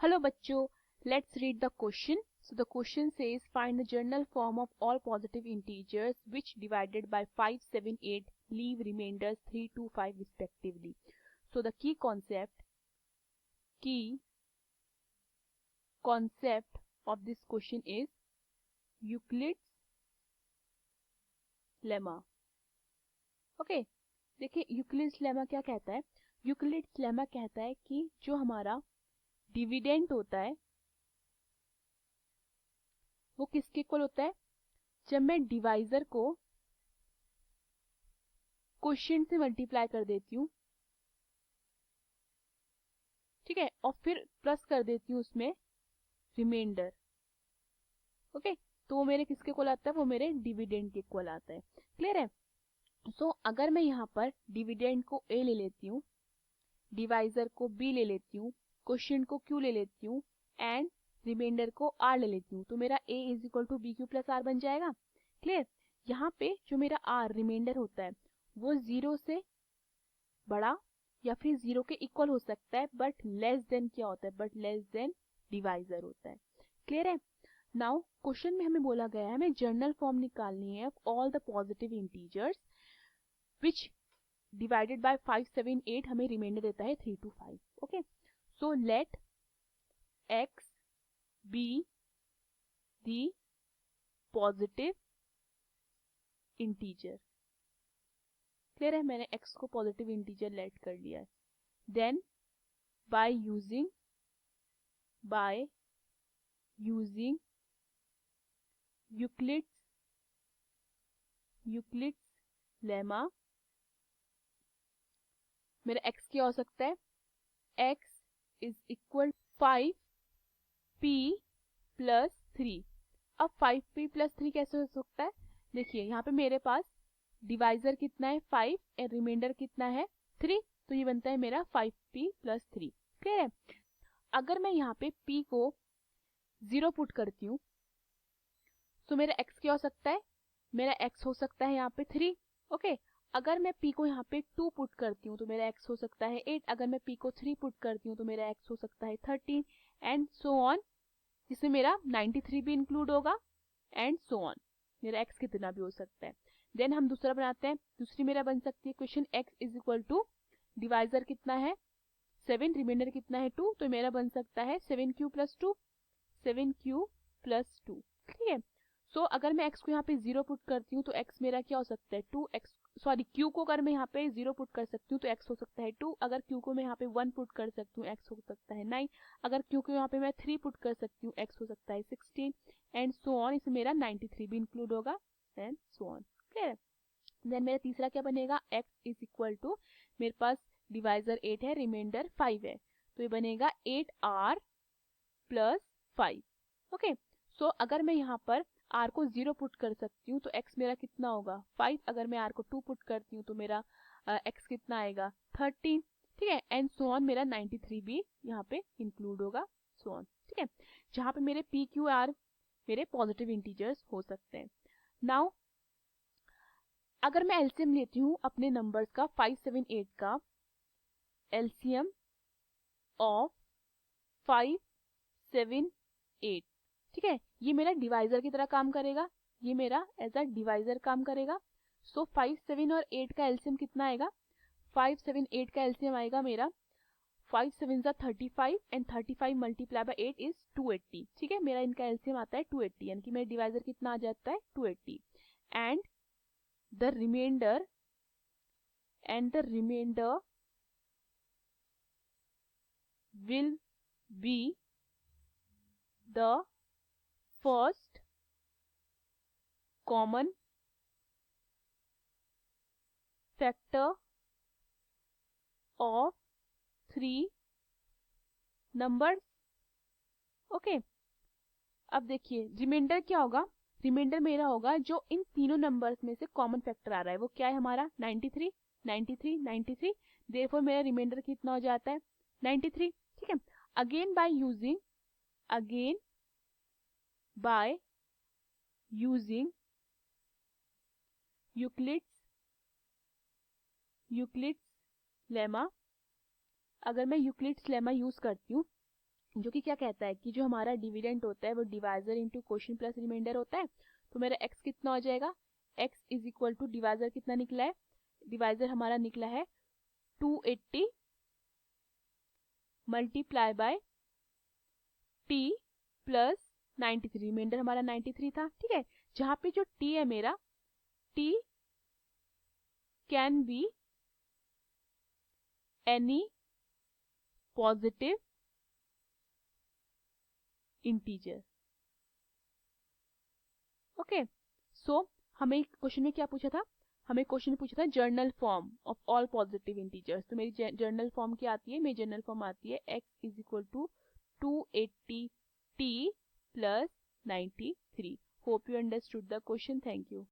Hello bachcho, let's read the question. So the question says find the general form of all positive integers which divided by 5, 7, 8 leave remainders 3, 2, 5 respectively. So the key concept of this question is Euclid's lemma. Okay देखिए Euclid's lemma क्या कहता है. Euclid's lemma कहता है कि जो हमारा dividend होता है वो किसके इक्वल होता है. जब मैं डिवाइजर को क्वोशिएंट से मल्टीप्लाई कर देती हूँ, ठीक है, और फिर प्लस कर देती हूँ उसमें रिमाइंडर. ओके तो वो मेरे किसके इक्वल आता है, वो मेरे डिविडेंड के इक्वल आता है. क्लियर है. सो अगर मैं यहाँ पर डिविडेंड को ए ले लेती हूँ, डिवाइजर को बी ले लेती हूँ, क्वोशिएंट को क्यू ले लेती हूँ एंड रिमाइंडर को आर ले लेती हूँ, तो मेरा a is equal to b q plus r बन जाएगा. क्लियर. यहाँ पे जो मेरा आर रिमाइंडर होता है वो 0 से बड़ा या फिर 0 के इक्वल हो सकता है, बट लेस देन क्या होता है, बट लेस देन डिवाइजर होता है. क्लियर है. नाउ क्वेश्चन में हमें बोला गया है हमें जर्नल फॉर्म निकालनी है of all the positive integers which divided by 5, 7, 8 हमें रिमाइंडर देता है 3 to 5. Okay so let x be the positive integer. Clear है. मैंने x को पॉजिटिव इंटीजर लेट कर लिया है. Then by using Euclid's lemma मेरा x क्या हो सकता है, x is equal 5p plus 3. अब 5p प्लस 3 कैसे हो सकता है. देखिए यहाँ पे मेरे पास डिवाइजर कितना है 5 और रिमाइंडर कितना है 3, तो ये बनता है मेरा 5p प्लस 3. क्लियर है. अगर मैं यहाँ पे p को 0 पुट करती हूँ तो मेरा x क्या हो सकता है, मेरा x हो सकता है यहाँ पे 3. ओके अगर मैं p को यहाँ पे 2 पुट करती हूँ तो मेरा x हो सकता है 8. अगर मैं p को 3 पुट करती हूँ तो मेरा x हो सकता है 13 एंड सो ऑन, जिसमें मेरा 93 भी इंक्लूड होगा एंड सो ऑन. मेरा x कितना भी हो सकता है. देन हम दूसरा बनाते हैं. दूसरी मेरा बन सकती है question x is equal to divisor कितना है 7, रिमाइंडर कितना है 2, तो मेरा बन सकता है 7q प्लस 2. ठीक है. सो अगर मैं x को यहाँ पे 0 पुट करती हूँ तो x मेरा क्या हो सकता है 2x, सॉरी q को अगर मैं यहाँ पे 0 पुट कर सकती हूँ तो x हो सकता है 2. अगर q को मैं यहाँ पे 1 पुट कर सकती हूँ x हो सकता है 9. अगर q को यहाँ पे मैं 3 पुट कर सकती हूँ x हो सकता है 16 एंड सो ऑन. इसमें मेरा 93 भी इंक्लूड होगा एंड सो ऑन. क्लियर है. देन मेरा तीसरा क्या बनेगा, x इज इक्वल टू मेरे पास डिवाइजर 8 है, रिमाइंडर 5 है, तो ये बनेगा 8r प्लस 5. ओके सो अगर मैं यहाँ पर r को 0 पुट कर सकती हूँ तो x मेरा कितना होगा 5. अगर मैं r को 2 पुट करती हूँ तो मेरा x कितना आएगा 13. ठीक है एंड सो ऑन. मेरा 93 भी यहाँ पे इंक्लूड होगा सो ऑन. ठीक है जहाँ पे मेरे p q r मेरे पॉजिटिव इंटीजर्स हो सकते हैं. नाउ अगर मैं एलसीएम लेती हूँ अपने नंबर्स का 5, 7, 8 का एलसीएम ऑफ 5, 7, 8, ठीक है, ये मेरा डिवाइजर की तरह काम करेगा, ये मेरा एज अ डिवाइजर काम करेगा. सो 5, 7 और 8 का एलसीएम कितना आएगा, 5, 7, 8 का एलसीएम आएगा मेरा 5, 7 जा 35 एंड 35 मल्टीप्लाई बाय 8 इज 280. ठीक है मेरा इनका एलसीएम आता है 280, यानी कि मेरा डिवाइजर कितना आ जाता है 280 and the remainder will be the first common factor of 3 numbers. Okay अब देखिए रिमाइंडर क्या होगा, रिमाइंडर मेरा होगा जो इन तीनों नंबर्स में से कॉमन फैक्टर आ रहा है, वो क्या है हमारा 93, 93, 93. देयरफॉर मेरा रिमाइंडर कितना हो जाता है 93. ठीक है again by using Euclid's lemma. अगर मैं यूक्लिड्स लेमा यूज करती हूँ जो कि क्या कहता है कि जो हमारा डिविडेंड होता है वो divisor into quotient plus remainder होता है। तो मेरा x कितना हो जाएगा, x is equal to divisor कितना निकला है, डिवाइजर हमारा निकला है 280 multiply by t plus 93, remainder हमारा 93 था, ठीक है। जहाँ पे जो t है मेरा, t can be any positive integer. Okay, so हमें क्वेश्चन में क्या पूछा था, हमें क्वेश्चन में पूछा था journal form of all positive integers. तो मेरी जर्नल फॉर्म क्या आती है, मेरी जर्नल फॉर्म आती है x is equal to 280 t plus 93। Hope you understood the question, thank you.